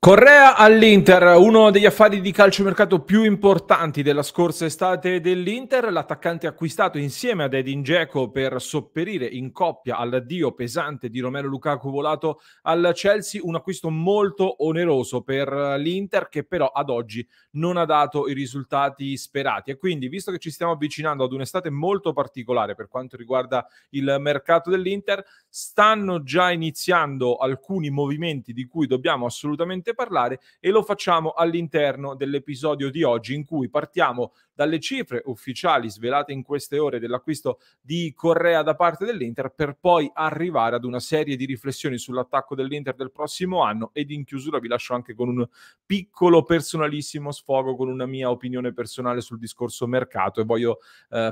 Correa all'Inter, uno degli affari di calciomercato più importanti della scorsa estate dell'Inter, l'attaccante acquistato insieme ad Edin Dzeko per sopperire in coppia all'addio pesante di Romelu Lukaku volato al Chelsea, un acquisto molto oneroso per l'Inter che però ad oggi non ha dato i risultati sperati e quindi visto che ci stiamo avvicinando ad un'estate molto particolare per quanto riguarda il mercato dell'Inter, stanno già iniziando alcuni movimenti di cui dobbiamo assolutamente parlare e lo facciamo all'interno dell'episodio di oggi in cui partiamo dalle cifre ufficiali svelate in queste ore dell'acquisto di Correa da parte dell'Inter per poi arrivare ad una serie di riflessioni sull'attacco dell'Inter del prossimo anno ed in chiusura vi lascio anche con un piccolo personalissimo sfogo con una mia opinione personale sul discorso mercato e voglio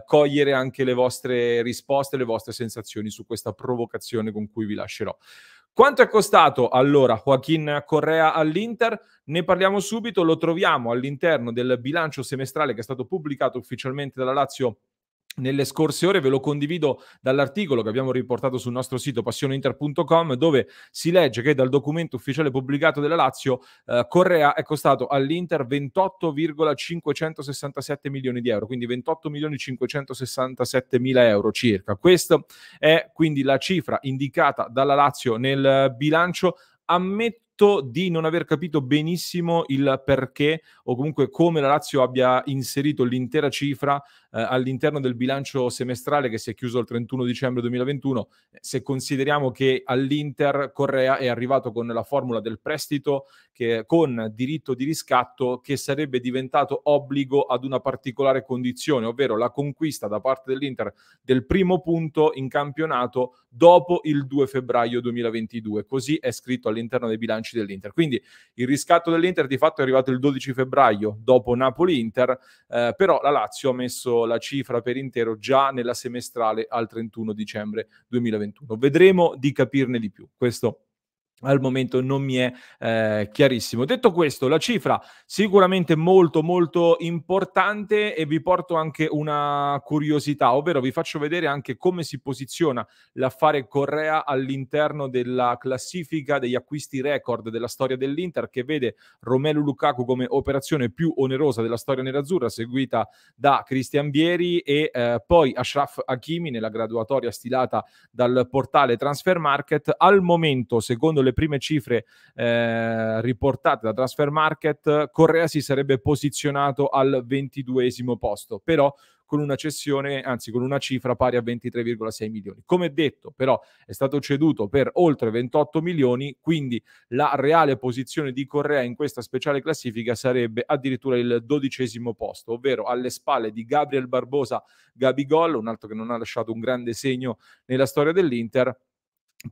cogliere anche le vostre risposte, le vostre sensazioni su questa provocazione con cui vi lascerò. Quanto è costato allora Joaquin Correa all'Inter? Ne parliamo subito, lo troviamo all'interno del bilancio semestrale che è stato pubblicato ufficialmente dalla Lazio nelle scorse ore. Ve lo condivido dall'articolo che abbiamo riportato sul nostro sito passioneinter.com dove si legge che dal documento ufficiale pubblicato della Lazio Correa è costato all'Inter 28,567 milioni di euro, quindi 28 milioni 567 mila euro circa. Questa è quindi la cifra indicata dalla Lazio nel bilancio. Ammetto di non aver capito benissimo il perché o comunque come la Lazio abbia inserito l'intera cifra all'interno del bilancio semestrale che si è chiuso il 31 dicembre 2021, se consideriamo che all'Inter Correa è arrivato con la formula del prestito che, con diritto di riscatto che sarebbe diventato obbligo ad una particolare condizione, ovvero la conquista da parte dell'Inter del primo punto in campionato dopo il 2 febbraio 2022. Così è scritto all'interno dei bilanci dell'Inter. Quindi il riscatto dell'Inter di fatto è arrivato il 12 febbraio dopo Napoli-Inter, però la Lazio ha messo la cifra per intero già nella semestrale al 31 dicembre 2021. Vedremo di capirne di più. Questo al momento non mi è chiarissimo. Detto questo, la cifra sicuramente molto molto importante e vi porto anche una curiosità, ovvero vi faccio vedere anche come si posiziona l'affare Correa all'interno della classifica degli acquisti record della storia dell'Inter, che vede Romelu Lukaku come operazione più onerosa della storia nerazzurra, seguita da Christian Vieri e poi Achraf Hakimi nella graduatoria stilata dal portale Transfermarkt. Al momento, secondo le prime cifre riportate da Transfermarkt, Correa si sarebbe posizionato al 22esimo posto, però con una cessione, anzi con una cifra pari a 23,6 milioni. Come detto, però, è stato ceduto per oltre 28 milioni, quindi la reale posizione di Correa in questa speciale classifica sarebbe addirittura il 12esimo posto, ovvero alle spalle di Gabriel Barbosa Gabigol, un altro che non ha lasciato un grande segno nella storia dell'Inter,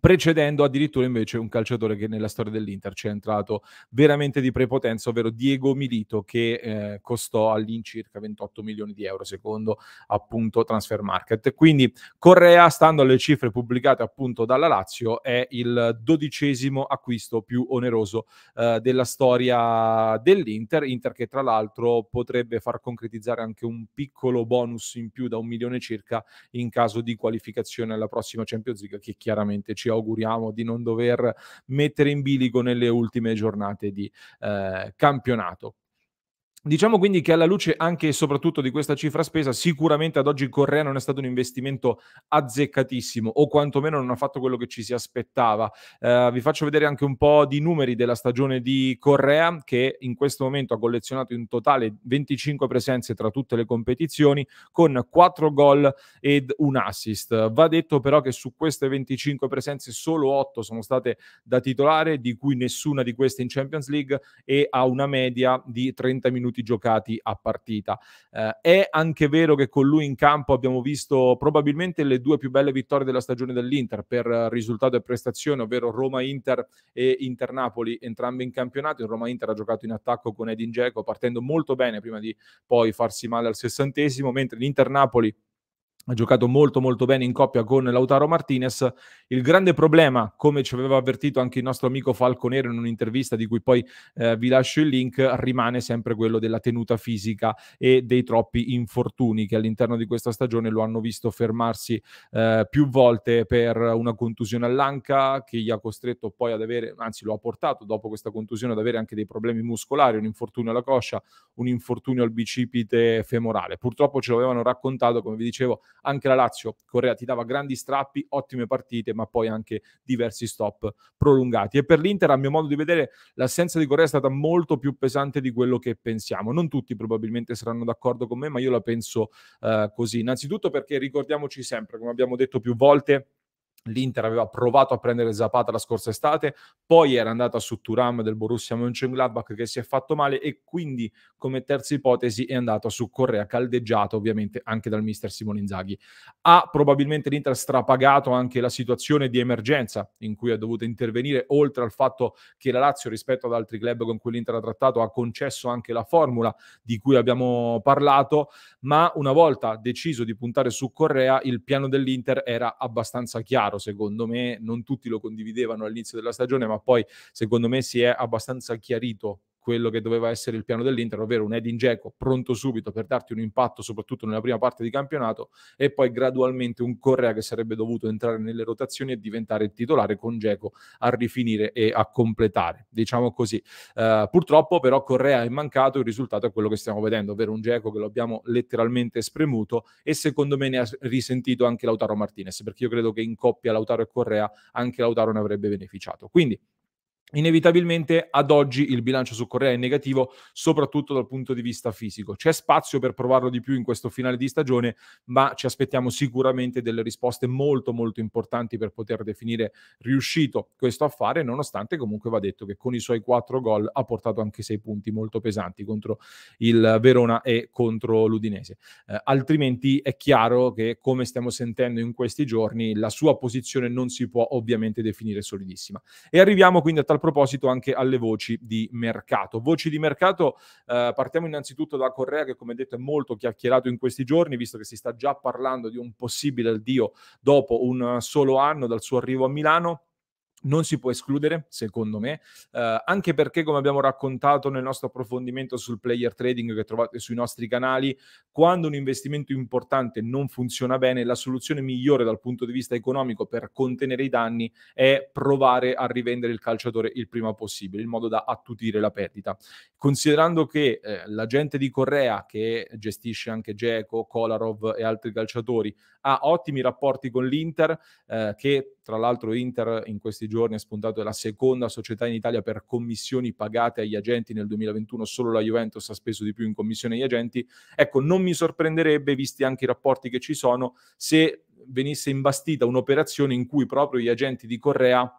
precedendo addirittura invece un calciatore che nella storia dell'Inter ci è entrato veramente di prepotenza, ovvero Diego Milito, che costò all'incirca 28 milioni di euro secondo appunto Transfermarkt. Quindi Correa, stando alle cifre pubblicate appunto dalla Lazio, è il 12esimo acquisto più oneroso della storia dell'Inter, Inter che tra l'altro potrebbe far concretizzare anche un piccolo bonus in più da 1 milione circa in caso di qualificazione alla prossima Champions League, che chiaramente ci auguriamo di non dover mettere in bilico nelle ultime giornate di campionato. Diciamo quindi che alla luce anche e soprattutto di questa cifra spesa, sicuramente ad oggi Correa non è stato un investimento azzeccatissimo o quantomeno non ha fatto quello che ci si aspettava. Vi faccio vedere anche un po' di numeri della stagione di Correa, che in questo momento ha collezionato in totale 25 presenze tra tutte le competizioni con 4 gol ed un assist. Va detto però che su queste 25 presenze solo 8 sono state da titolare, di cui nessuna di queste in Champions League, e ha una media di 30 minuti giocati a partita. È anche vero che con lui in campo abbiamo visto probabilmente le due più belle vittorie della stagione dell'Inter per risultato e prestazione, ovvero Roma-Inter e Inter-Napoli, entrambe in campionato. Il Roma-Inter ha giocato in attacco con Edin Dzeko partendo molto bene prima di poi farsi male al 60esimo, mentre l'Inter-Napoli ha giocato molto molto bene in coppia con Lautaro Martinez. Il grande problema, come ci aveva avvertito anche il nostro amico Falconero in un'intervista di cui poi vi lascio il link, rimane sempre quello della tenuta fisica e dei troppi infortuni che all'interno di questa stagione lo hanno visto fermarsi più volte per una contusione all'anca che gli ha costretto poi ad avere, anzi lo ha portato dopo questa contusione ad avere anche dei problemi muscolari, un infortunio alla coscia, un infortunio al bicipite femorale. Purtroppo ce l'avevano raccontato, come vi dicevo, anche la Lazio. Correa ti dava grandi strappi, ottime partite, ma poi anche diversi stop prolungati. E per l'Inter, a mio modo di vedere, l'assenza di Correa è stata molto più pesante di quello che pensiamo. Non tutti probabilmente saranno d'accordo con me, ma io la penso così. Innanzitutto perché ricordiamoci sempre, come abbiamo detto più volte, l'Inter aveva provato a prendere Zapata la scorsa estate, poi era andata su Thuram del Borussia Mönchengladbach che si è fatto male e quindi come terza ipotesi è andato su Correa, caldeggiato ovviamente anche dal mister Simone Inzaghi. Ha probabilmente l'Inter strapagato anche la situazione di emergenza in cui è dovuto intervenire, oltre al fatto che la Lazio rispetto ad altri club con cui l'Inter ha trattato ha concesso anche la formula di cui abbiamo parlato, ma una volta deciso di puntare su Correa il piano dell'Inter era abbastanza chiaro, secondo me. Non tutti lo condividevano all'inizio della stagione, ma poi secondo me si è abbastanza chiarito quello che doveva essere il piano dell'Inter, ovvero un Edin Dzeko pronto subito per darti un impatto soprattutto nella prima parte di campionato e poi gradualmente un Correa che sarebbe dovuto entrare nelle rotazioni e diventare il titolare con Dzeko a rifinire e a completare, diciamo così. Purtroppo però Correa è mancato, il risultato è quello che stiamo vedendo, ovvero un Dzeko che lo abbiamo letteralmente spremuto e secondo me ne ha risentito anche Lautaro Martinez, perché io credo che in coppia Lautaro e Correa anche Lautaro ne avrebbe beneficiato. Quindi inevitabilmente ad oggi il bilancio su Correa è negativo, soprattutto dal punto di vista fisico. C'è spazio per provarlo di più in questo finale di stagione, ma ci aspettiamo sicuramente delle risposte molto molto importanti per poter definire riuscito questo affare, nonostante comunque va detto che con i suoi 4 gol ha portato anche 6 punti molto pesanti contro il Verona e contro l'Udinese. Altrimenti è chiaro che, come stiamo sentendo in questi giorni, la sua posizione non si può ovviamente definire solidissima. E arriviamo quindi a tal proposito anche alle voci di mercato. Voci di mercato, partiamo innanzitutto da Correa che come detto è molto chiacchierato in questi giorni, visto che si sta già parlando di un possibile addio dopo un solo anno dal suo arrivo a Milano. Non si può escludere, secondo me, anche perché, come abbiamo raccontato nel nostro approfondimento sul player trading che trovate sui nostri canali, quando un investimento importante non funziona bene, la soluzione migliore dal punto di vista economico per contenere i danni è provare a rivendere il calciatore il prima possibile, in modo da attutire la perdita. Considerando che l'agente di Correa, che gestisce anche Dzeko, Kolarov e altri calciatori, ha ottimi rapporti con l'Inter, che tra l'altro Inter in questi giorni ha spuntato la seconda società in Italia per commissioni pagate agli agenti nel 2021, solo la Juventus ha speso di più in commissione agli agenti. Ecco, non mi sorprenderebbe, visti anche i rapporti che ci sono, se venisse imbastita un'operazione in cui proprio gli agenti di Correa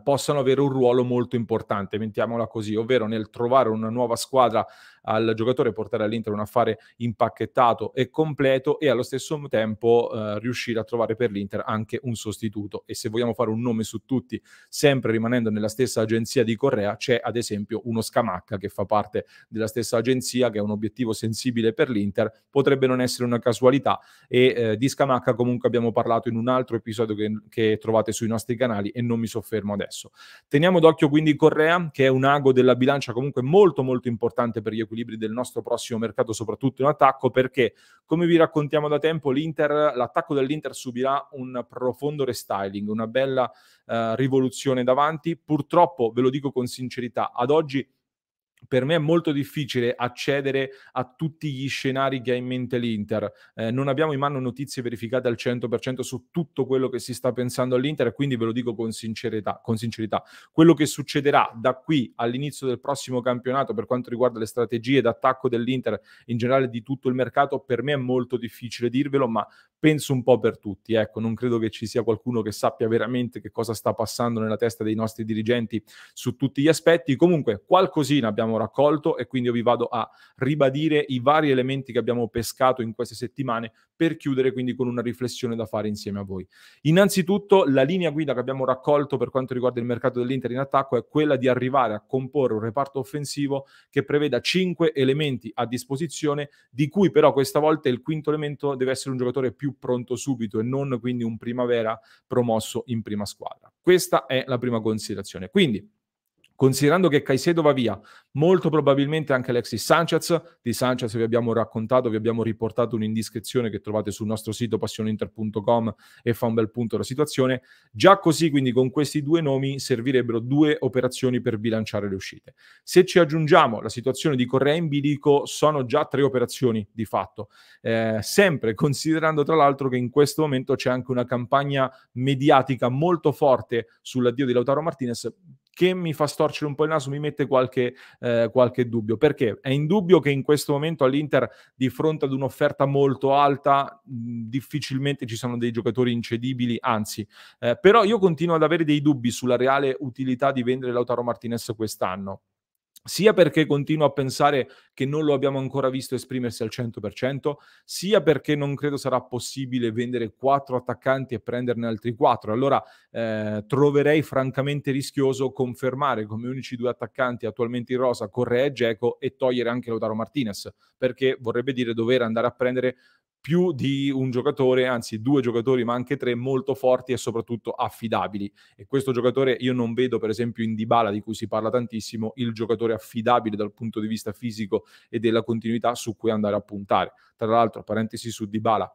possano avere un ruolo molto importante, mettiamola così, ovvero nel trovare una nuova squadra al giocatore, portare all'Inter un affare impacchettato e completo e allo stesso tempo riuscire a trovare per l'Inter anche un sostituto. E se vogliamo fare un nome su tutti, sempre rimanendo nella stessa agenzia di Correa, c'è ad esempio uno Scamacca che fa parte della stessa agenzia, che è un obiettivo sensibile per l'Inter, potrebbe non essere una casualità e di Scamacca comunque abbiamo parlato in un altro episodio che trovate sui nostri canali e non mi soffermo adesso. Teniamo d'occhio quindi Correa, che è un ago della bilancia comunque molto molto importante per gli equilibri del nostro prossimo mercato, soprattutto in attacco, perché come vi raccontiamo da tempo l'attacco dell'Inter subirà un profondo restyling, una bella rivoluzione davanti. Purtroppo, ve lo dico con sincerità, ad oggi per me è molto difficile accedere a tutti gli scenari che ha in mente l'Inter. Non abbiamo in mano notizie verificate al 100% su tutto quello che si sta pensando all'Inter e quindi ve lo dico con sincerità. Quello che succederà da qui all'inizio del prossimo campionato per quanto riguarda le strategie d'attacco dell'Inter, in generale di tutto il mercato, per me è molto difficile dirvelo, ma penso un po' per tutti. Ecco, non credo che ci sia qualcuno che sappia veramente che cosa sta passando nella testa dei nostri dirigenti su tutti gli aspetti. Comunque, qualcosina abbiamo abbiamo raccolto, e quindi io vi vado a ribadire i vari elementi che abbiamo pescato in queste settimane per chiudere quindi con una riflessione da fare insieme a voi. Innanzitutto la linea guida che abbiamo raccolto per quanto riguarda il mercato dell'Inter in attacco è quella di arrivare a comporre un reparto offensivo che preveda 5 elementi a disposizione, di cui però questa volta il quinto elemento deve essere un giocatore più pronto subito e non quindi un primavera promosso in prima squadra. Questa è la prima considerazione. Quindi, considerando che Caicedo va via, molto probabilmente anche Alexis Sanchez. Di Sanchez vi abbiamo raccontato, vi abbiamo riportato un'indiscrezione che trovate sul nostro sito passioneinter.com e fa un bel punto la situazione. Già così, quindi con questi due nomi servirebbero 2 operazioni per bilanciare le uscite. Se ci aggiungiamo la situazione di Correa in bilico, sono già 3 operazioni di fatto. Sempre considerando tra l'altro che in questo momento c'è anche una campagna mediatica molto forte sull'addio di Lautaro Martinez, che mi fa storcere un po' il naso, mi mette qualche dubbio. Perché? È indubbio che in questo momento all'Inter, di fronte ad un'offerta molto alta, difficilmente ci sono dei giocatori incedibili, anzi. Però io continuo ad avere dei dubbi sulla reale utilità di vendere Lautaro Martinez quest'anno. Sia perché continuo a pensare che non lo abbiamo ancora visto esprimersi al 100%, sia perché non credo sarà possibile vendere 4 attaccanti e prenderne altri 4. Allora troverei francamente rischioso confermare come unici 2 attaccanti attualmente in rosa Correa e Dzeko e togliere anche Lautaro Martinez, perché vorrebbe dire dover andare a prendere più di un giocatore, anzi 2 giocatori, ma anche 3 molto forti e soprattutto affidabili. E questo giocatore io non vedo, per esempio in Dybala, di cui si parla tantissimo, il giocatore affidabile dal punto di vista fisico e della continuità su cui andare a puntare. Tra l'altro, parentesi su Dybala,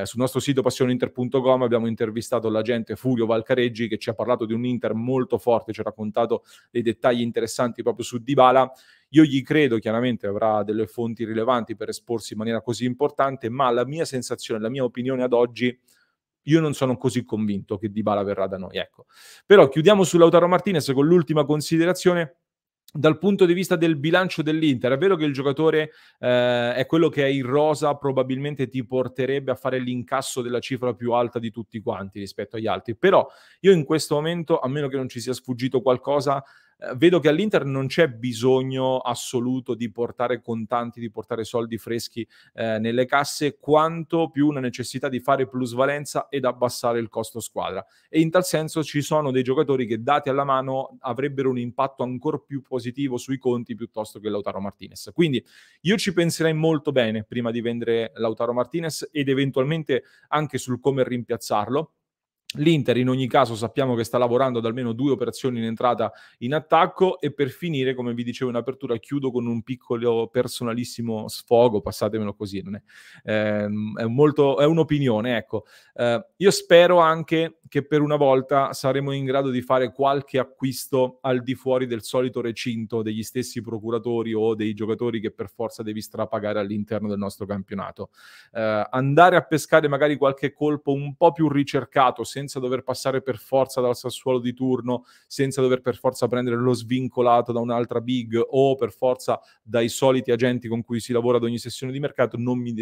sul nostro sito passioneinter.com abbiamo intervistato l'agente Furio Valcareggi, che ci ha parlato di un Inter molto forte, ci ha raccontato dei dettagli interessanti proprio su Dybala. Io gli credo, chiaramente avrà delle fonti rilevanti per esporsi in maniera così importante, ma la mia sensazione, la mia opinione ad oggi, io non sono così convinto che Dybala verrà da noi, ecco. Però chiudiamo su Lautaro Martinez con l'ultima considerazione. Dal punto di vista del bilancio dell'Inter, è vero che il giocatore è quello che è in rosa, probabilmente ti porterebbe a fare l'incasso della cifra più alta di tutti quanti rispetto agli altri, però io in questo momento, a meno che non ci sia sfuggito qualcosa, vedo che all'Inter non c'è bisogno assoluto di portare contanti, di portare soldi freschi nelle casse, quanto più una necessità di fare plusvalenza ed abbassare il costo squadra. E in tal senso ci sono dei giocatori che, dati alla mano, avrebbero un impatto ancora più positivo sui conti piuttosto che Lautaro Martinez. Quindi io ci penserei molto bene prima di vendere Lautaro Martinez ed eventualmente anche sul come rimpiazzarlo. L'Inter in ogni caso sappiamo che sta lavorando ad almeno 2 operazioni in entrata in attacco, e per finire, come vi dicevo in apertura, chiudo con un piccolo personalissimo sfogo, passatemelo così, non è, è un'opinione, ecco. Io spero anche che per una volta saremo in grado di fare qualche acquisto al di fuori del solito recinto degli stessi procuratori o dei giocatori che per forza devi strapagare all'interno del nostro campionato. Andare a pescare magari qualche colpo un po' più ricercato, senza dover passare per forza dal Sassuolo di turno, senza dover per forza prendere lo svincolato da un'altra big o per forza dai soliti agenti con cui si lavora ad ogni sessione di mercato, non mi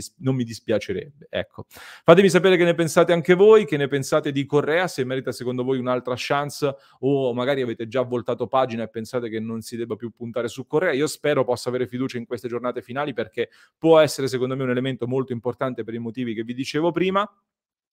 dispiacerebbe. Ecco. Fatemi sapere che ne pensate anche voi, che ne pensate di Correa, se merita secondo voi un'altra chance o magari avete già voltato pagina e pensate che non si debba più puntare su Correa. Io spero possa avere fiducia in queste giornate finali, perché può essere secondo me un elemento molto importante per i motivi che vi dicevo prima.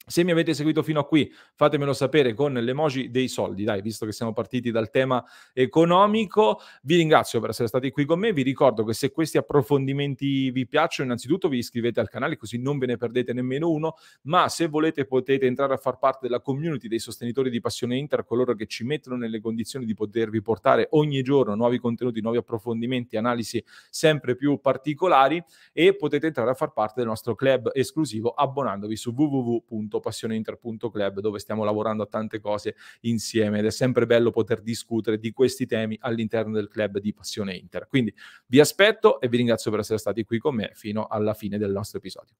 Se mi avete seguito fino a qui, fatemelo sapere con l'emoji dei soldi, dai, visto che siamo partiti dal tema economico. Vi ringrazio per essere stati qui con me. Vi ricordo che se questi approfondimenti vi piacciono, innanzitutto vi iscrivete al canale, così non ve ne perdete nemmeno uno, ma se volete potete entrare a far parte della community dei sostenitori di Passione Inter, coloro che ci mettono nelle condizioni di potervi portare ogni giorno nuovi contenuti, nuovi approfondimenti, analisi sempre più particolari, e potete entrare a far parte del nostro club esclusivo abbonandovi su www.passioneinter.club, dove stiamo lavorando a tante cose insieme ed è sempre bello poter discutere di questi temi all'interno del club di Passione Inter. Quindi vi aspetto e vi ringrazio per essere stati qui con me fino alla fine del nostro episodio.